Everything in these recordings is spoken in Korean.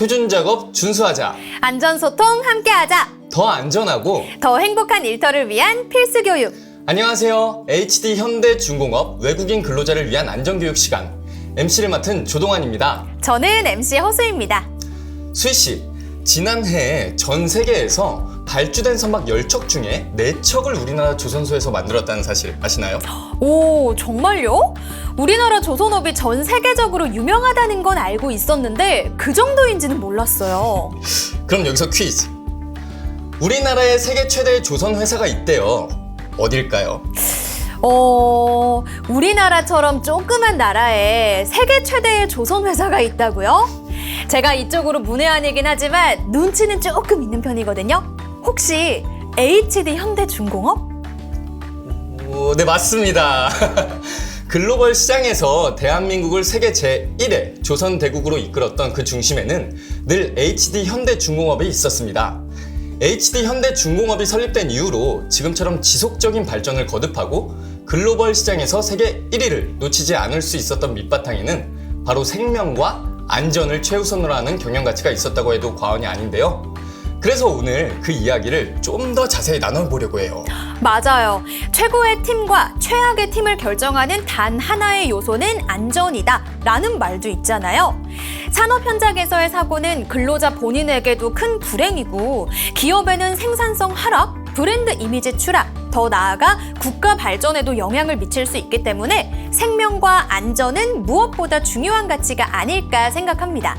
표준 작업 준수하자. 안전소통 함께하자. 더 안전하고 더 행복한 일터를 위한 필수 교육. 안녕하세요. HD 현대중공업 외국인 근로자를 위한 안전교육 시간 MC를 맡은 조동환입니다. 저는 MC 허수입니다. 수희 씨, 지난해 전 세계에서 발주된 선박 10척 중에 4척을 우리나라 조선소에서 만들었다는 사실 아시나요? 오, 정말요? 우리나라 조선업이 전 세계적으로 유명하다는 건 알고 있었는데 그 정도인지는 몰랐어요. 그럼 여기서 퀴즈. 우리나라에 세계 최대의 조선 회사가 있대요. 어딜까요? 우리나라처럼 조그만 나라에 세계 최대의 조선 회사가 있다고요? 제가 이쪽으로 문외한이긴 하지만 눈치는 조금 있는 편이거든요. 혹시 HD 현대중공업? 네, 맞습니다. 글로벌 시장에서 대한민국을 세계 제1의 조선대국으로 이끌었던 그 중심에는 늘 HD 현대중공업이 있었습니다. HD 현대중공업이 설립된 이후로 지금처럼 지속적인 발전을 거듭하고 글로벌 시장에서 세계 1위를 놓치지 않을 수 있었던 밑바탕에는 바로 생명과 안전을 최우선으로 하는 경영 가치가 있었다고 해도 과언이 아닌데요. 그래서 오늘 그 이야기를 좀 더 자세히 나눠보려고 해요. 맞아요. 최고의 팀과 최악의 팀을 결정하는 단 하나의 요소는 안전이다 라는 말도 있잖아요. 산업 현장에서의 사고는 근로자 본인에게도 큰 불행이고 기업에는 생산성 하락, 브랜드 이미지 추락, 더 나아가 국가 발전에도 영향을 미칠 수 있기 때문에 생명과 안전은 무엇보다 중요한 가치가 아닐까 생각합니다.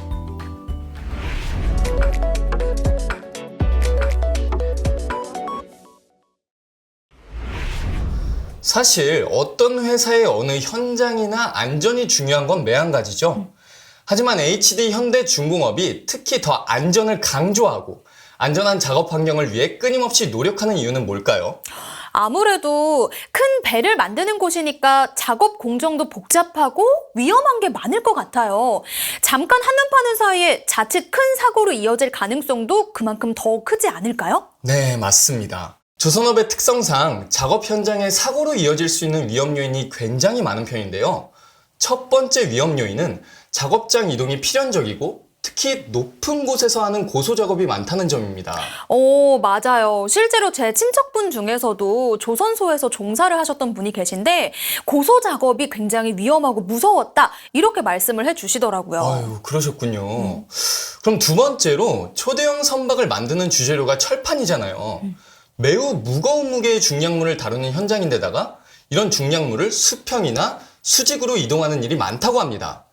사실 어떤 회사의 어느 현장이나 안전이 중요한 건 매한가지죠. 하지만 HD 현대중공업이 특히 더 안전을 강조하고 안전한 작업 환경을 위해 끊임없이 노력하는 이유는 뭘까요? 아무래도 큰 배를 만드는 곳이니까 작업 공정도 복잡하고 위험한 게 많을 것 같아요. 잠깐 한눈 파는 사이에 자칫 큰 사고로 이어질 가능성도 그만큼 더 크지 않을까요? 네, 맞습니다. 조선업의 특성상 작업 현장에 사고로 이어질 수 있는 위험 요인이 굉장히 많은 편인데요. 첫 번째 위험 요인은 작업장 이동이 필연적이고 특히 높은 곳에서 하는 고소 작업이 많다는 점입니다. 맞아요. 실제로 제 친척분 중에서도 조선소에서 종사를 하셨던 분이 계신데 고소 작업이 굉장히 위험하고 무서웠다 이렇게 말씀을 해주시더라고요. 아유, 그러셨군요. 그럼 두 번째로 초대형 선박을 만드는 주재료가 철판이잖아요. 매우 무거운 무게의 중량물을 다루는 현장인데다가 이런 중량물을 수평이나 수직으로 이동하는 일이 많다고 합니다.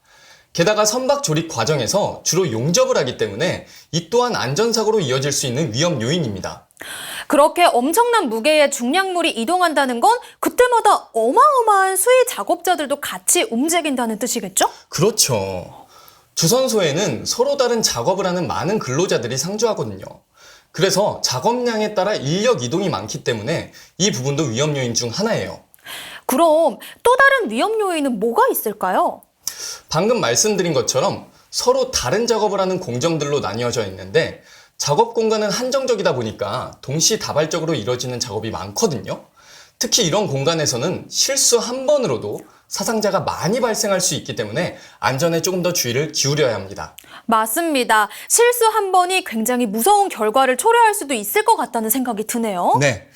게다가 선박 조립 과정에서 주로 용접을 하기 때문에 이 또한 안전사고로 이어질 수 있는 위험 요인입니다. 그렇게 엄청난 무게의 중량물이 이동한다는 건 그때마다 어마어마한 수의 작업자들도 같이 움직인다는 뜻이겠죠? 그렇죠. 조선소에는 서로 다른 작업을 하는 많은 근로자들이 상주하거든요. 그래서 작업량에 따라 인력 이동이 많기 때문에 이 부분도 위험 요인 중 하나예요. 그럼 또 다른 위험 요인은 뭐가 있을까요? 방금 말씀드린 것처럼 서로 다른 작업을 하는 공정들로 나뉘어져 있는데 작업 공간은 한정적이다 보니까 동시다발적으로 이루어지는 작업이 많거든요. 특히 이런 공간에서는 실수 한 번으로도 사상자가 많이 발생할 수 있기 때문에 안전에 조금 더 주의를 기울여야 합니다. 맞습니다. 실수 한 번이 굉장히 무서운 결과를 초래할 수도 있을 것 같다는 생각이 드네요. 네.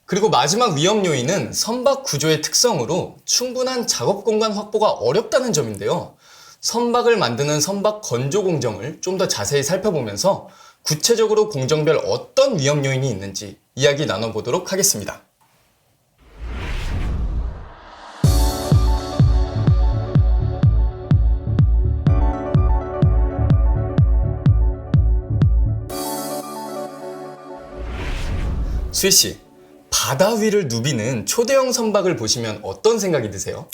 그리고 마지막 위험 요인은 선박 구조의 특성으로 충분한 작업 공간 확보가 어렵다는 점인데요. 선박을 만드는 선박 건조 공정을 좀 더 자세히 살펴보면서 구체적으로 공정별 어떤 위험 요인이 있는지 이야기 나눠보도록 하겠습니다. 수희 씨, 바다 위를 누비는 초대형 선박을 보시면 어떤 생각이 드세요?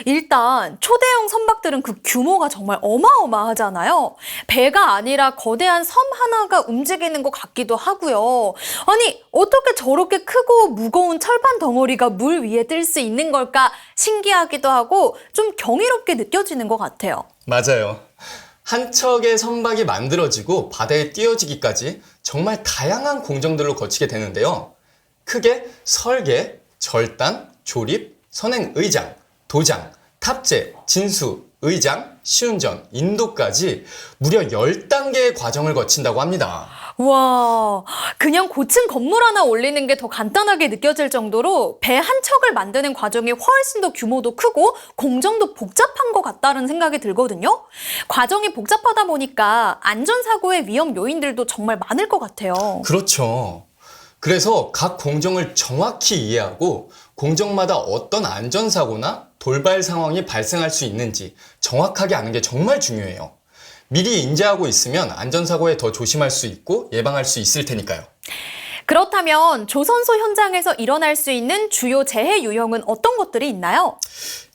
일단 초대형 선박들은 그 규모가 정말 어마어마하잖아요. 배가 아니라 거대한 섬 하나가 움직이는 것 같기도 하고요. 아니, 어떻게 저렇게 크고 무거운 철판 덩어리가 물 위에 뜰 수 있는 걸까 신기하기도 하고 좀 경이롭게 느껴지는 것 같아요. 맞아요. 한 척의 선박이 만들어지고 바다에 띄어지기까지 정말 다양한 공정들로 거치게 되는데요. 크게 설계, 절단, 조립, 선행 의장, 도장, 탑재, 진수, 의장, 시운전, 인도까지 무려 10단계의 과정을 거친다고 합니다. 와, 그냥 고층 건물 하나 올리는 게 더 간단하게 느껴질 정도로 배 한 척을 만드는 과정이 훨씬 더 규모도 크고 공정도 복잡한 것 같다는 생각이 들거든요. 과정이 복잡하다 보니까 안전사고의 위험 요인들도 정말 많을 것 같아요. 그렇죠. 그래서 각 공정을 정확히 이해하고 공정마다 어떤 안전사고나 돌발 상황이 발생할 수 있는지 정확하게 아는 게 정말 중요해요. 미리 인지하고 있으면 안전사고에 더 조심할 수 있고 예방할 수 있을 테니까요. 그렇다면 조선소 현장에서 일어날 수 있는 주요 재해 유형은 어떤 것들이 있나요?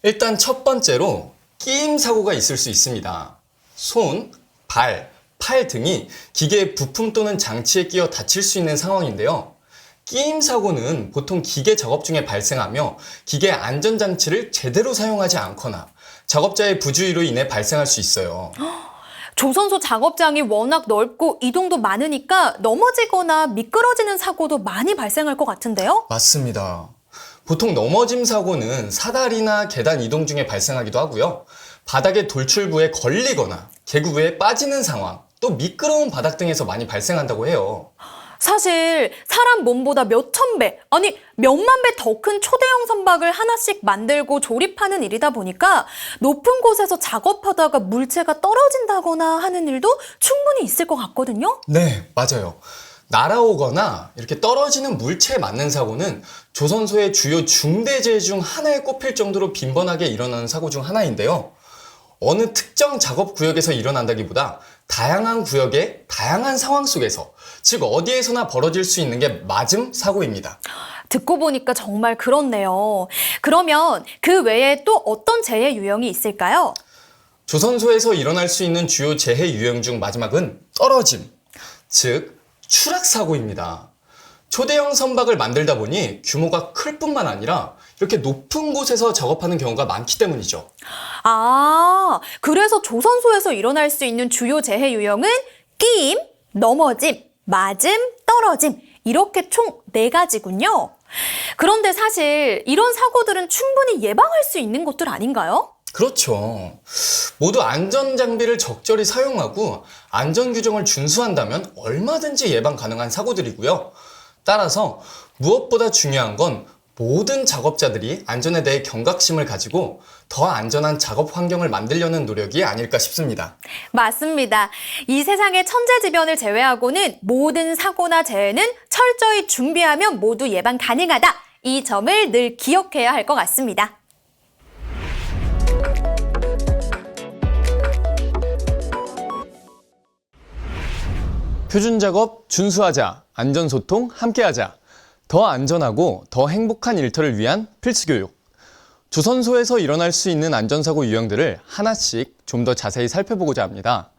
일단 첫 번째로 끼임 사고가 있을 수 있습니다. 손, 발, 팔 등이 기계의 부품 또는 장치에 끼어 다칠 수 있는 상황인데요. 끼임 사고는 보통 기계 작업 중에 발생하며 기계 안전장치를 제대로 사용하지 않거나 작업자의 부주의로 인해 발생할 수 있어요. 조선소 작업장이 워낙 넓고 이동도 많으니까 넘어지거나 미끄러지는 사고도 많이 발생할 것 같은데요? 맞습니다. 보통 넘어짐 사고는 사다리나 계단 이동 중에 발생하기도 하고요. 바닥의 돌출부에 걸리거나 계구부에 빠지는 상황, 또 미끄러운 바닥 등에서 많이 발생한다고 해요. 사실 사람 몸보다 몇천 배, 아니 몇만 배 더 큰 초대형 선박을 하나씩 만들고 조립하는 일이다 보니까 높은 곳에서 작업하다가 물체가 떨어진다거나 하는 일도 충분히 있을 것 같거든요. 네, 맞아요. 날아오거나 이렇게 떨어지는 물체에 맞는 사고는 조선소의 주요 중대재해 중 하나에 꼽힐 정도로 빈번하게 일어나는 사고 중 하나인데요. 어느 특정 작업 구역에서 일어난다기보다 다양한 구역의 다양한 상황 속에서, 즉 어디에서나 벌어질 수 있는 게 맞음 사고입니다. 듣고 보니까 정말 그렇네요. 그러면 그 외에 또 어떤 재해 유형이 있을까요? 조선소에서 일어날 수 있는 주요 재해 유형 중 마지막은 떨어짐, 즉 추락 사고입니다. 초대형 선박을 만들다 보니 규모가 클 뿐만 아니라 이렇게 높은 곳에서 작업하는 경우가 많기 때문이죠. 아, 그래서 조선소에서 일어날 수 있는 주요 재해 유형은 끼임, 넘어짐, 맞음, 떨어짐 이렇게 총 4가지군요. 그런데 사실 이런 사고들은 충분히 예방할 수 있는 것들 아닌가요? 그렇죠. 모두 안전장비를 적절히 사용하고 안전규정을 준수한다면 얼마든지 예방 가능한 사고들이고요. 따라서 무엇보다 중요한 건 모든 작업자들이 안전에 대해 경각심을 가지고 더 안전한 작업 환경을 만들려는 노력이 아닐까 싶습니다. 맞습니다. 이 세상의 천재지변을 제외하고는 모든 사고나 재해는 철저히 준비하면 모두 예방 가능하다. 이 점을 늘 기억해야 할 것 같습니다. 표준 작업 준수하자, 안전소통 함께하자. 더 안전하고 더 행복한 일터를 위한 필수 교육. 조선소에서 일어날 수 있는 안전사고 유형들을 하나씩 좀 더 자세히 살펴보고자 합니다.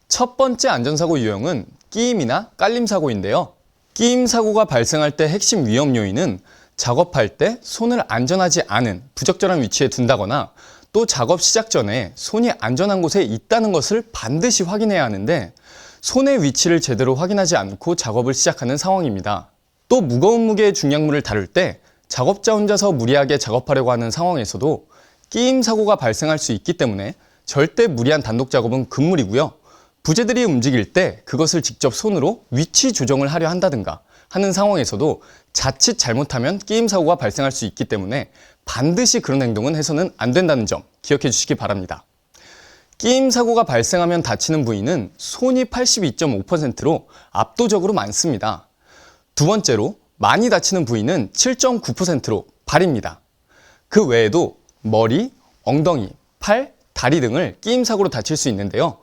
첫 번째 안전사고 유형은 끼임이나 깔림 사고인데요. 끼임 사고가 발생할 때 핵심 위험 요인은 작업할 때 손을 안전하지 않은 부적절한 위치에 둔다거나 또 작업 시작 전에 손이 안전한 곳에 있다는 것을 반드시 확인해야 하는데 손의 위치를 제대로 확인하지 않고 작업을 시작하는 상황입니다. 또 무거운 무게의 중량물을 다룰 때 작업자 혼자서 무리하게 작업하려고 하는 상황에서도 끼임 사고가 발생할 수 있기 때문에 절대 무리한 단독 작업은 금물이고요. 부재들이 움직일 때 그것을 직접 손으로 위치 조정을 하려 한다든가 하는 상황에서도 자칫 잘못하면 끼임 사고가 발생할 수 있기 때문에 반드시 그런 행동은 해서는 안 된다는 점 기억해 주시기 바랍니다. 끼임 사고가 발생하면 다치는 부위는 손이 82.5%로 압도적으로 많습니다. 두 번째로 많이 다치는 부위는 7.9%로 발입니다. 그 외에도 머리, 엉덩이, 팔, 다리 등을 끼임 사고로 다칠 수 있는데요.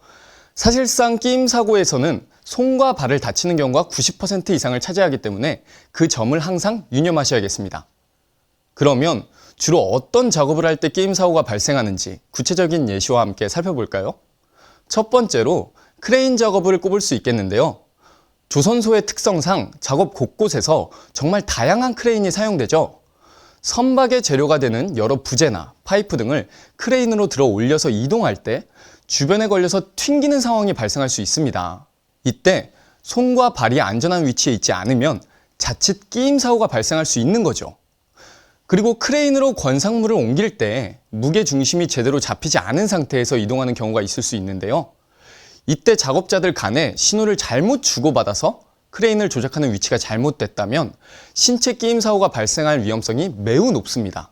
사실상 끼임 사고에서는 손과 발을 다치는 경우가 90% 이상을 차지하기 때문에 그 점을 항상 유념하셔야겠습니다. 그러면 주로 어떤 작업을 할 때 끼임 사고가 발생하는지 구체적인 예시와 함께 살펴볼까요? 첫 번째로 크레인 작업을 꼽을 수 있겠는데요. 조선소의 특성상 작업 곳곳에서 정말 다양한 크레인이 사용되죠. 선박의 재료가 되는 여러 부재나 파이프 등을 크레인으로 들어 올려서 이동할 때 주변에 걸려서 튕기는 상황이 발생할 수 있습니다. 이때 손과 발이 안전한 위치에 있지 않으면 자칫 끼임 사고가 발생할 수 있는 거죠. 그리고 크레인으로 건상물을 옮길 때 무게 중심이 제대로 잡히지 않은 상태에서 이동하는 경우가 있을 수 있는데요. 이때 작업자들 간에 신호를 잘못 주고받아서 크레인을 조작하는 위치가 잘못됐다면 신체 끼임 사고가 발생할 위험성이 매우 높습니다.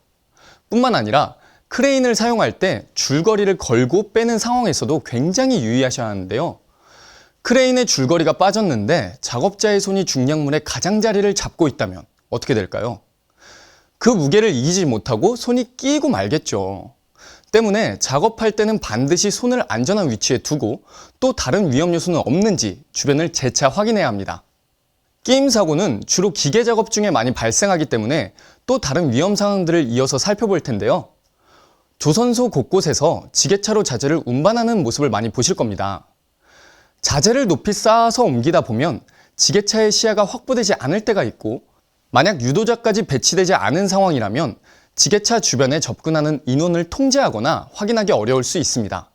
뿐만 아니라 크레인을 사용할 때 줄거리를 걸고 빼는 상황에서도 굉장히 유의하셔야 하는데요. 크레인의 줄거리가 빠졌는데 작업자의 손이 중량물의 가장자리를 잡고 있다면 어떻게 될까요? 그 무게를 이기지 못하고 손이 끼이고 말겠죠. 때문에 작업할 때는 반드시 손을 안전한 위치에 두고 또 다른 위험 요소는 없는지 주변을 재차 확인해야 합니다. 끼임 사고는 주로 기계 작업 중에 많이 발생하기 때문에 또 다른 위험 상황들을 이어서 살펴볼 텐데요. 조선소 곳곳에서 지게차로 자재를 운반하는 모습을 많이 보실 겁니다. 자재를 높이 쌓아서 옮기다 보면 지게차의 시야가 확보되지 않을 때가 있고, 만약 유도자까지 배치되지 않은 상황이라면 지게차 주변에 접근하는 인원을 통제하거나 확인하기 어려울 수 있습니다.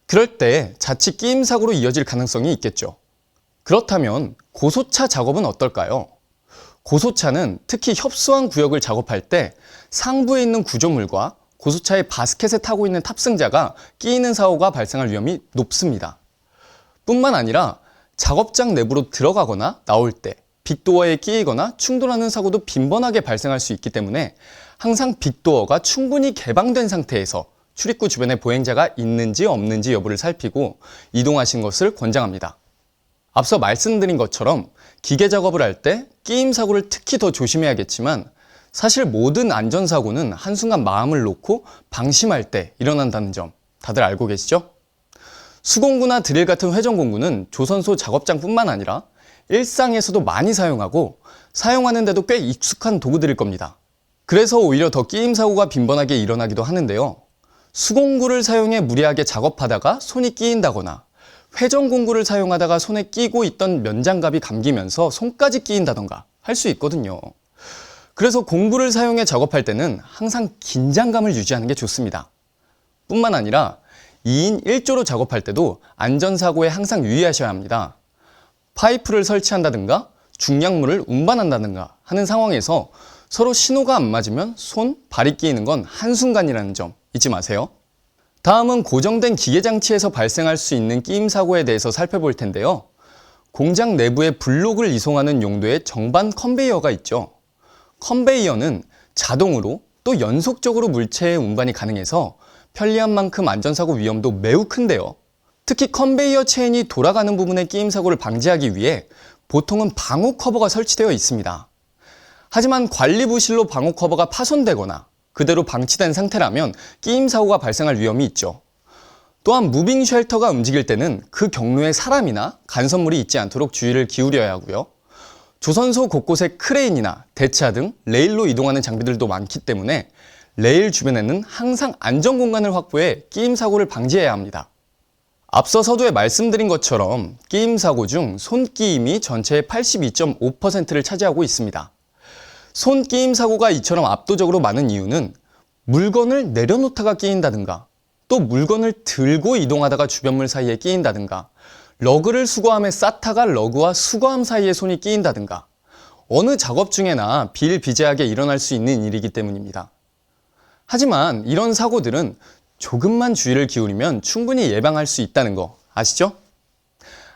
그럴 때 자칫 끼임 사고로 이어질 가능성이 있겠죠. 그렇다면 고소차 작업은 어떨까요? 고소차는 특히 협소한 구역을 작업할 때 상부에 있는 구조물과 고소차의 바스켓에 타고 있는 탑승자가 끼이는 사고가 발생할 위험이 높습니다. 뿐만 아니라 작업장 내부로 들어가거나 나올 때 빅도어에 끼이거나 충돌하는 사고도 빈번하게 발생할 수 있기 때문에 항상 빅도어가 충분히 개방된 상태에서 출입구 주변에 보행자가 있는지 없는지 여부를 살피고 이동하신 것을 권장합니다. 앞서 말씀드린 것처럼 기계 작업을 할 때 끼임 사고를 특히 더 조심해야겠지만, 사실 모든 안전사고는 한순간 마음을 놓고 방심할 때 일어난다는 점 다들 알고 계시죠? 수공구나 드릴 같은 회전공구는 조선소 작업장뿐만 아니라 일상에서도 많이 사용하고 사용하는데도 꽤 익숙한 도구들일 겁니다. 그래서 오히려 더 끼임 사고가 빈번하게 일어나기도 하는데요. 수공구를 사용해 무리하게 작업하다가 손이 끼인다거나 회전공구를 사용하다가 손에 끼고 있던 면장갑이 감기면서 손까지 끼인다던가 할 수 있거든요. 그래서 공구를 사용해 작업할 때는 항상 긴장감을 유지하는 게 좋습니다. 뿐만 아니라 2인 1조로 작업할 때도 안전사고에 항상 유의하셔야 합니다. 파이프를 설치한다든가 중량물을 운반한다든가 하는 상황에서 서로 신호가 안 맞으면 손, 발이 끼이는 건 한순간이라는 점 잊지 마세요. 다음은 고정된 기계장치에서 발생할 수 있는 끼임 사고에 대해서 살펴볼 텐데요. 공장 내부에 블록을 이송하는 용도의 정반 컨베이어가 있죠. 컨베이어는 자동으로 또 연속적으로 물체의 운반이 가능해서 편리한 만큼 안전사고 위험도 매우 큰데요. 특히 컨베이어 체인이 돌아가는 부분의 끼임 사고를 방지하기 위해 보통은 방호 커버가 설치되어 있습니다. 하지만 관리 부실로 방호 커버가 파손되거나 그대로 방치된 상태라면 끼임 사고가 발생할 위험이 있죠. 또한 무빙 쉘터가 움직일 때는 그 경로에 사람이나 간섭물이 있지 않도록 주의를 기울여야 하고요. 조선소 곳곳에 크레인이나 대차 등 레일로 이동하는 장비들도 많기 때문에 레일 주변에는 항상 안전 공간을 확보해 끼임 사고를 방지해야 합니다. 앞서 서두에 말씀드린 것처럼 끼임 사고 중 손끼임이 전체의 82.5%를 차지하고 있습니다. 손끼임 사고가 이처럼 압도적으로 많은 이유는 물건을 내려놓다가 끼인다든가, 또 물건을 들고 이동하다가 주변물 사이에 끼인다든가, 러그를 수거함에 쌓다가 러그와 수거함 사이에 손이 끼인다든가, 어느 작업 중에나 비일비재하게 일어날 수 있는 일이기 때문입니다. 하지만 이런 사고들은 조금만 주의를 기울이면 충분히 예방할 수 있다는 거 아시죠?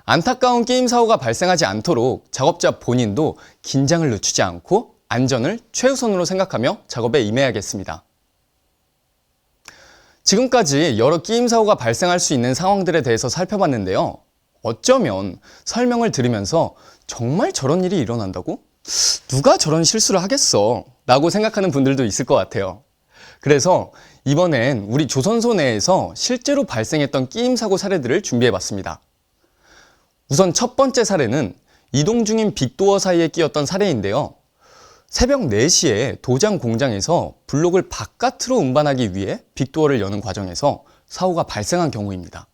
안타까운 끼임 사고가 발생하지 않도록 작업자 본인도 긴장을 늦추지 않고 안전을 최우선으로 생각하며 작업에 임해야겠습니다. 지금까지 여러 끼임 사고가 발생할 수 있는 상황들에 대해서 살펴봤는데요. 어쩌면 설명을 들으면서 정말 저런 일이 일어난다고? 누가 저런 실수를 하겠어? 라고 생각하는 분들도 있을 것 같아요. 그래서 이번엔 우리 조선소 내에서 실제로 발생했던 끼임 사고 사례들을 준비해봤습니다. 우선 첫 번째 사례는 이동 중인 빅도어 사이에 끼었던 사례인데요. 새벽 4시에 도장 공장에서 블록을 바깥으로 운반하기 위해 빅도어를 여는 과정에서 사고가 발생한 경우입니다.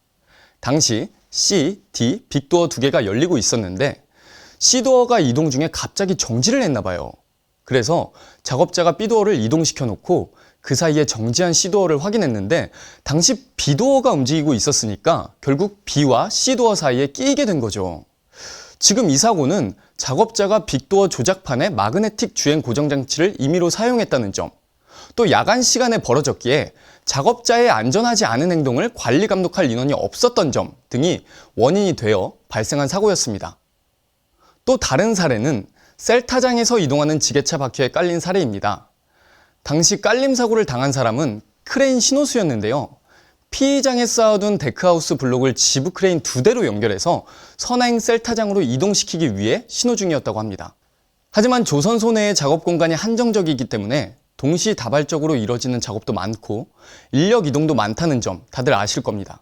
당시 C, D 빅도어 2개가 열리고 있었는데 C도어가 이동 중에 갑자기 정지를 했나 봐요. 그래서 작업자가 B도어를 이동시켜 놓고 그 사이에 정지한 C도어를 확인했는데 당시 B도어가 움직이고 있었으니까 결국 B와 C도어 사이에 끼이게 된 거죠. 지금 이 사고는 작업자가 빅도어 조작판에 마그네틱 주행 고정장치를 임의로 사용했다는 점, 또 야간 시간에 벌어졌기에 작업자의 안전하지 않은 행동을 관리 감독할 인원이 없었던 점 등이 원인이 되어 발생한 사고였습니다. 또 다른 사례는 셀타장에서 이동하는 지게차 바퀴에 깔린 사례입니다. 당시 깔림 사고를 당한 사람은 크레인 신호수였는데요. 피의장에 쌓아둔 데크하우스 블록을 지부 크레인 2대로 연결해서 선행 셀타장으로 이동시키기 위해 신호 중이었다고 합니다. 하지만 조선소 내의 작업 공간이 한정적이기 때문에 동시다발적으로 이뤄지는 작업도 많고 인력 이동도 많다는 점 다들 아실 겁니다.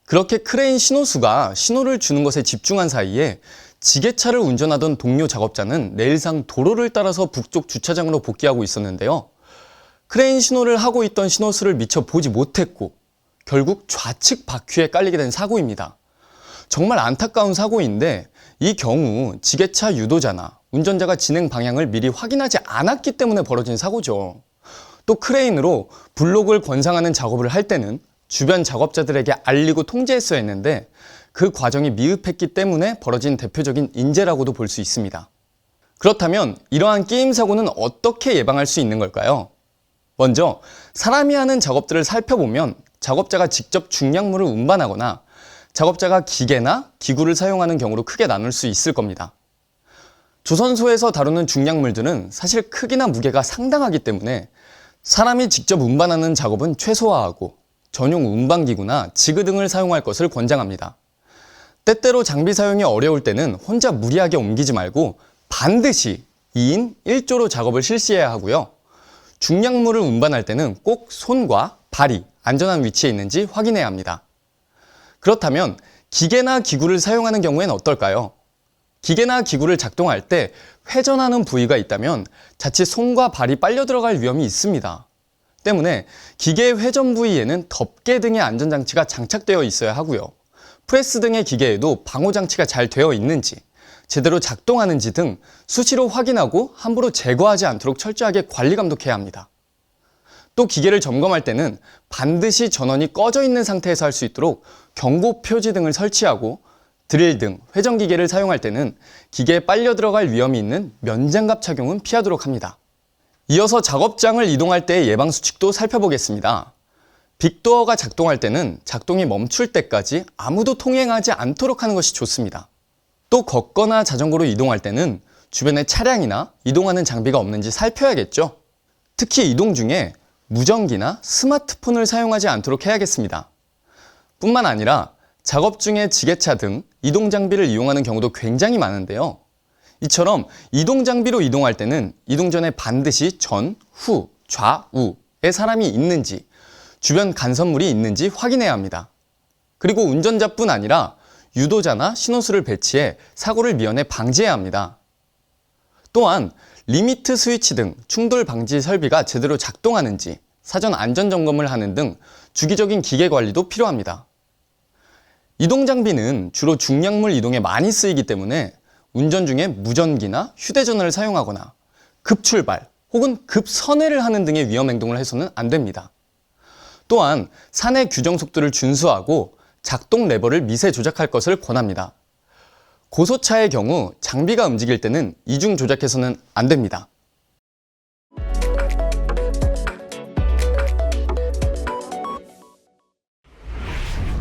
그렇게 크레인 신호수가 신호를 주는 것에 집중한 사이에 지게차를 운전하던 동료 작업자는 내일상 도로를 따라서 북쪽 주차장으로 복귀하고 있었는데요. 크레인 신호를 하고 있던 신호수를 미처 보지 못했고 결국 좌측 바퀴에 깔리게 된 사고입니다. 정말 안타까운 사고인데 이 경우 지게차 유도자나 운전자가 진행 방향을 미리 확인하지 않았기 때문에 벌어진 사고죠. 또 크레인으로 블록을 권상하는 작업을 할 때는 주변 작업자들에게 알리고 통제했어야 했는데 그 과정이 미흡했기 때문에 벌어진 대표적인 인재라고도 볼 수 있습니다. 그렇다면 이러한 끼임 사고는 어떻게 예방할 수 있는 걸까요? 먼저 사람이 하는 작업들을 살펴보면 작업자가 직접 중량물을 운반하거나 작업자가 기계나 기구를 사용하는 경우로 크게 나눌 수 있을 겁니다. 조선소에서 다루는 중량물들은 사실 크기나 무게가 상당하기 때문에 사람이 직접 운반하는 작업은 최소화하고 전용 운반기구나 지그 등을 사용할 것을 권장합니다. 때때로 장비 사용이 어려울 때는 혼자 무리하게 옮기지 말고 반드시 2인 1조로 작업을 실시해야 하고요. 중량물을 운반할 때는 꼭 손과 발이 안전한 위치에 있는지 확인해야 합니다. 그렇다면 기계나 기구를 사용하는 경우엔 어떨까요? 기계나 기구를 작동할 때 회전하는 부위가 있다면 자칫 손과 발이 빨려 들어갈 위험이 있습니다. 때문에 기계 회전 부위에는 덮개 등의 안전장치가 장착되어 있어야 하고요. 프레스 등의 기계에도 방호장치가 잘 되어 있는지, 제대로 작동하는지 등 수시로 확인하고 함부로 제거하지 않도록 철저하게 관리 감독해야 합니다. 또 기계를 점검할 때는 반드시 전원이 꺼져 있는 상태에서 할 수 있도록 경고 표지 등을 설치하고 드릴 등 회전기계를 사용할 때는 기계에 빨려 들어갈 위험이 있는 면장갑 착용은 피하도록 합니다. 이어서 작업장을 이동할 때의 예방수칙도 살펴보겠습니다. 빅도어가 작동할 때는 작동이 멈출 때까지 아무도 통행하지 않도록 하는 것이 좋습니다. 또 걷거나 자전거로 이동할 때는 주변에 차량이나 이동하는 장비가 없는지 살펴야겠죠. 특히 이동 중에 무전기나 스마트폰을 사용하지 않도록 해야겠습니다. 뿐만 아니라 작업 중에 지게차 등 이동 장비를 이용하는 경우도 굉장히 많은데요. 이처럼 이동 장비로 이동할 때는 이동 전에 반드시 전, 후, 좌우에 사람이 있는지, 주변 간선물이 있는지 확인해야 합니다. 그리고 운전자뿐 아니라 유도자나 신호수를 배치해 사고를 미연에 방지해야 합니다. 또한 리미트 스위치 등 충돌 방지 설비가 제대로 작동하는지 사전 안전 점검을 하는 등 주기적인 기계 관리도 필요합니다. 이동 장비는 주로 중량물 이동에 많이 쓰이기 때문에 운전 중에 무전기나 휴대전화를 사용하거나 급출발 혹은 급선회를 하는 등의 위험 행동을 해서는 안 됩니다. 또한 산의 규정 속도를 준수하고 작동 레버를 미세 조작할 것을 권합니다. 고소차의 경우 장비가 움직일 때는 이중 조작해서는 안 됩니다.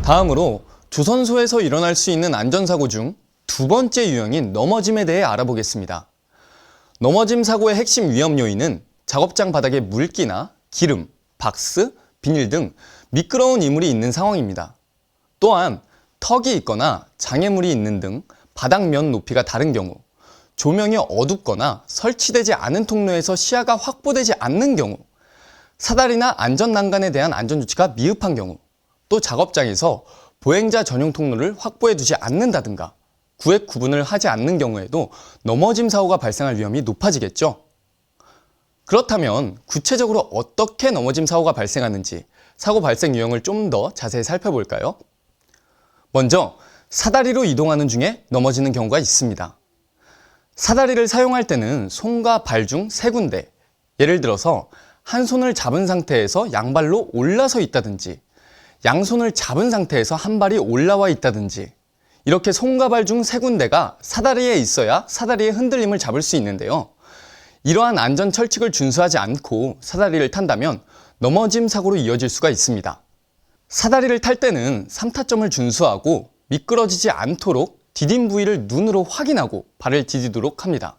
다음으로 조선소에서 일어날 수 있는 안전사고 중 두 번째 유형인 넘어짐에 대해 알아보겠습니다. 넘어짐 사고의 핵심 위험 요인은 작업장 바닥에 물기나 기름, 박스, 비닐 등 미끄러운 이물이 있는 상황입니다. 또한 턱이 있거나 장애물이 있는 등 바닥면 높이가 다른 경우, 조명이 어둡거나 설치되지 않은 통로에서 시야가 확보되지 않는 경우, 사다리나 안전난간에 대한 안전조치가 미흡한 경우, 또 작업장에서 보행자 전용 통로를 확보해 두지 않는다든가 구획 구분을 하지 않는 경우에도 넘어짐 사고가 발생할 위험이 높아지겠죠. 그렇다면 구체적으로 어떻게 넘어짐 사고가 발생하는지 사고 발생 유형을 좀 더 자세히 살펴볼까요? 먼저 사다리로 이동하는 중에 넘어지는 경우가 있습니다. 사다리를 사용할 때는 손과 발 중 세 군데, 예를 들어서 한 손을 잡은 상태에서 양발로 올라서 있다든지 양손을 잡은 상태에서 한 발이 올라와 있다든지 이렇게 손가발 중 3군데가 사다리에 있어야 사다리의 흔들림을 잡을 수 있는데요. 이러한 안전 철칙을 준수하지 않고 사다리를 탄다면 넘어짐 사고로 이어질 수가 있습니다. 사다리를 탈 때는 3타점을 준수하고 미끄러지지 않도록 디딤 부위를 눈으로 확인하고 발을 디디도록 합니다.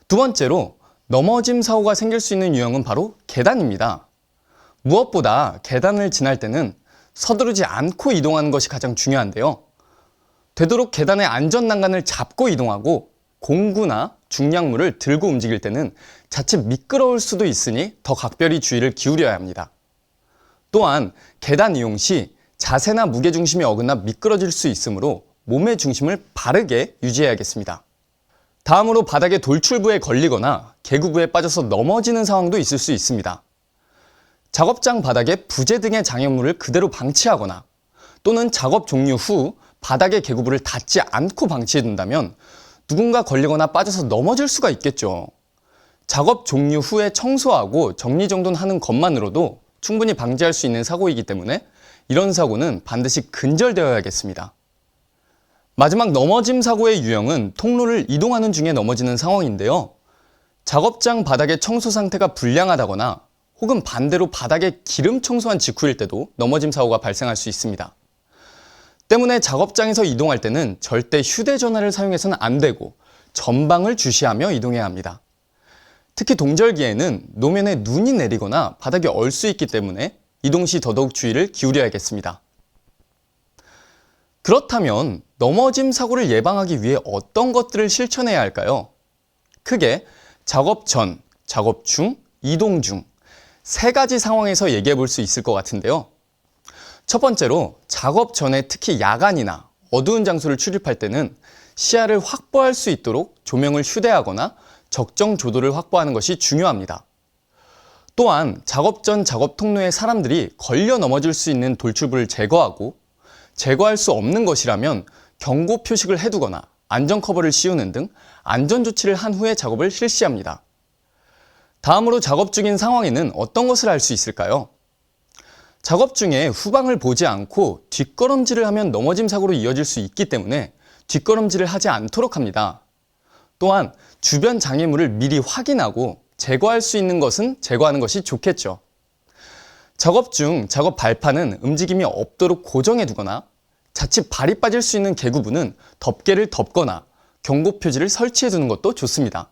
두 번째로 넘어짐 사고가 생길 수 있는 유형은 바로 계단입니다. 무엇보다 계단을 지날 때는 서두르지 않고 이동하는 것이 가장 중요한데요. 되도록 계단의 안전 난간을 잡고 이동하고 공구나 중량물을 들고 움직일 때는 자칫 미끄러울 수도 있으니 더 각별히 주의를 기울여야 합니다. 또한 계단 이용 시 자세나 무게중심이 어긋나 미끄러질 수 있으므로 몸의 중심을 바르게 유지해야겠습니다. 다음으로 바닥에 돌출부에 걸리거나 계구부에 빠져서 넘어지는 상황도 있을 수 있습니다. 작업장 바닥에 부재 등의 장애물을 그대로 방치하거나 또는 작업 종료 후 바닥의 계구부를 닿지 않고 방치해둔다면 누군가 걸리거나 빠져서 넘어질 수가 있겠죠. 작업 종료 후에 청소하고 정리정돈하는 것만으로도 충분히 방지할 수 있는 사고이기 때문에 이런 사고는 반드시 근절되어야겠습니다. 마지막 넘어짐 사고의 유형은 통로를 이동하는 중에 넘어지는 상황인데요. 작업장 바닥의 청소 상태가 불량하다거나 혹은 반대로 바닥에 기름 청소한 직후일 때도 넘어짐 사고가 발생할 수 있습니다. 때문에 작업장에서 이동할 때는 절대 휴대전화를 사용해서는 안 되고 전방을 주시하며 이동해야 합니다. 특히 동절기에는 노면에 눈이 내리거나 바닥이 얼 수 있기 때문에 이동 시 더더욱 주의를 기울여야겠습니다. 그렇다면 넘어짐 사고를 예방하기 위해 어떤 것들을 실천해야 할까요? 크게 작업 전, 작업 중, 이동 중 3가지 상황에서 얘기해 볼 수 있을 것 같은데요. 첫 번째로 작업 전에 특히 야간이나 어두운 장소를 출입할 때는 시야를 확보할 수 있도록 조명을 휴대하거나 적정 조도를 확보하는 것이 중요합니다. 또한 작업 전 작업 통로에 사람들이 걸려 넘어질 수 있는 돌출부를 제거하고 제거할 수 없는 것이라면 경고 표식을 해두거나 안전 커버를 씌우는 등 안전 조치를 한 후에 작업을 실시합니다. 다음으로 작업 중인 상황에는 어떤 것을 할 수 있을까요? 작업 중에 후방을 보지 않고 뒷걸음질을 하면 넘어짐 사고로 이어질 수 있기 때문에 뒷걸음질을 하지 않도록 합니다. 또한 주변 장애물을 미리 확인하고 제거할 수 있는 것은 제거하는 것이 좋겠죠. 작업 중 작업 발판은 움직임이 없도록 고정해 두거나 자칫 발이 빠질 수 있는 계구부는 덮개를 덮거나 경고 표지를 설치해 두는 것도 좋습니다.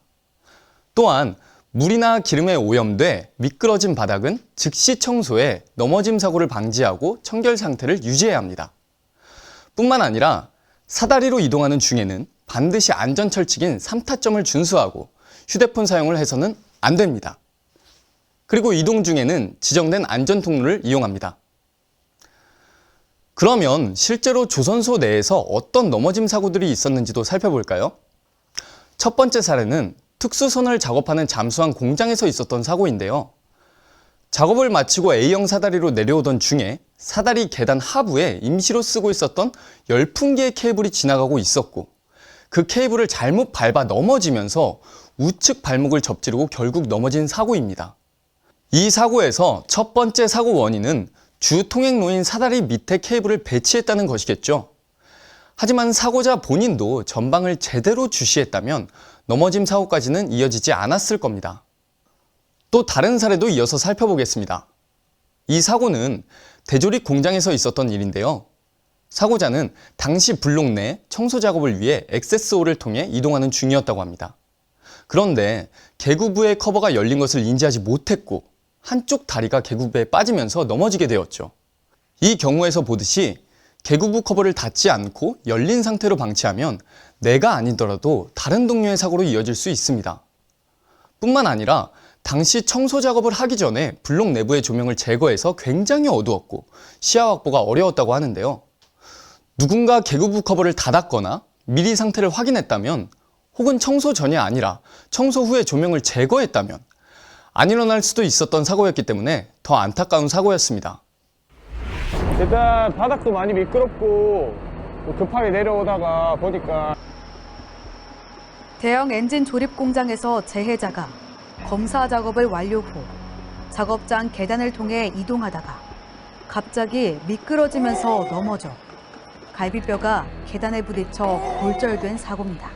또한 물이나 기름에 오염돼 미끄러진 바닥은 즉시 청소해 넘어짐 사고를 방지하고 청결 상태를 유지해야 합니다. 뿐만 아니라 사다리로 이동하는 중에는 반드시 안전 철칙인 3타점을 준수하고 휴대폰 사용을 해서는 안 됩니다. 그리고 이동 중에는 지정된 안전 통로를 이용합니다. 그러면 실제로 조선소 내에서 어떤 넘어짐 사고들이 있었는지도 살펴볼까요? 첫 번째 사례는 특수선을 작업하는 잠수함 공장에서 있었던 사고인데요. 작업을 마치고 A형 사다리로 내려오던 중에 사다리 계단 하부에 임시로 쓰고 있었던 열풍기의 케이블이 지나가고 있었고 그 케이블을 잘못 밟아 넘어지면서 우측 발목을 접지르고 결국 넘어진 사고입니다. 이 사고에서 첫 번째 사고 원인은 주 통행로인 사다리 밑에 케이블을 배치했다는 것이겠죠. 하지만 사고자 본인도 전방을 제대로 주시했다면 넘어짐 사고까지는 이어지지 않았을 겁니다. 또 다른 사례도 이어서 살펴보겠습니다. 이 사고는 대조립 공장에서 있었던 일인데요. 사고자는 당시 블록 내 청소 작업을 위해 액세스홀을 통해 이동하는 중이었다고 합니다. 그런데 계구부의 커버가 열린 것을 인지하지 못했고 한쪽 다리가 계구부에 빠지면서 넘어지게 되었죠. 이 경우에서 보듯이 계구부 커버를 닫지 않고 열린 상태로 방치하면 내가 아니더라도 다른 동료의 사고로 이어질 수 있습니다. 뿐만 아니라 당시 청소 작업을 하기 전에 블록 내부의 조명을 제거해서 굉장히 어두웠고 시야 확보가 어려웠다고 하는데요. 누군가 계구부 커버를 닫았거나 미리 상태를 확인했다면 혹은 청소 전이 아니라 청소 후에 조명을 제거했다면 안 일어날 수도 있었던 사고였기 때문에 더 안타까운 사고였습니다. 일단 바닥도 많이 미끄럽고 급하게 내려오다가 보니까 대형 엔진 조립 공장에서 재해자가 검사 작업을 완료 후 작업장 계단을 통해 이동하다가 갑자기 미끄러지면서 넘어져 갈비뼈가 계단에 부딪혀 골절된 사고입니다.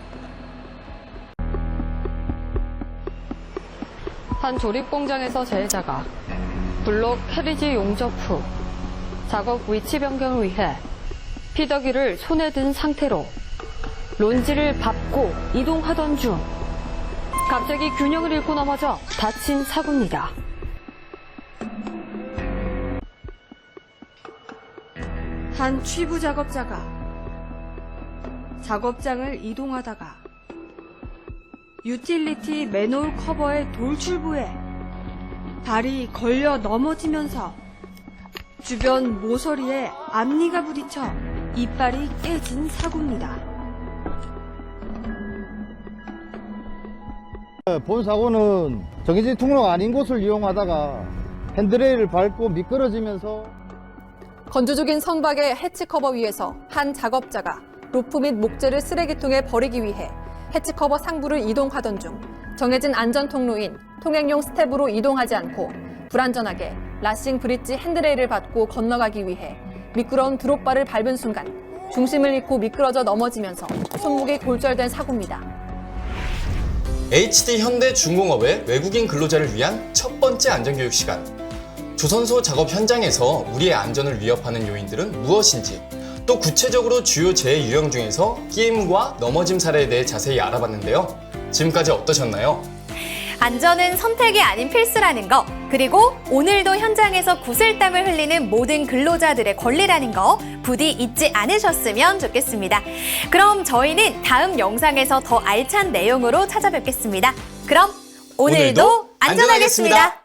한 조립 공장에서 재해자가 블록 캐리지 용접 후 작업 위치 변경을 위해 피더기를 손에 든 상태로 론지를 밟고 이동하던 중 갑자기 균형을 잃고 넘어져 다친 사고입니다. 한 취부 작업자가 작업장을 이동하다가 유틸리티 맨홀 커버의 돌출부에 발이 걸려 넘어지면서 주변 모서리에 앞니가 부딪혀 이빨이 깨진 사고입니다. 본 사고는 정해진 통로가 아닌 곳을 이용하다가 핸드레일을 밟고 미끄러지면서 건조적인 선박의 해치 커버 위에서 한 작업자가 로프 및 목재를 쓰레기통에 버리기 위해 해치 커버 상부를 이동하던 중 정해진 안전 통로인 통행용 스텝으로 이동하지 않고 불안전하게 라싱 브릿지 핸드레일을 밟고 건너가기 위해 미끄러운 드롭바를 밟은 순간 중심을 잃고 미끄러져 넘어지면서 손목이 골절된 사고입니다. HD 현대중공업의 외국인 근로자를 위한 첫 번째 안전교육 시간. 조선소 작업 현장에서 우리의 안전을 위협하는 요인들은 무엇인지, 또 구체적으로 주요 재해 유형 중에서 끼임과 넘어짐 사례에 대해 자세히 알아봤는데요. 지금까지 어떠셨나요? 안전은 선택이 아닌 필수라는 거, 그리고 오늘도 현장에서 구슬땀을 흘리는 모든 근로자들의 권리라는 거 부디 잊지 않으셨으면 좋겠습니다. 그럼 저희는 다음 영상에서 더 알찬 내용으로 찾아뵙겠습니다. 그럼 오늘도 안전하겠습니다.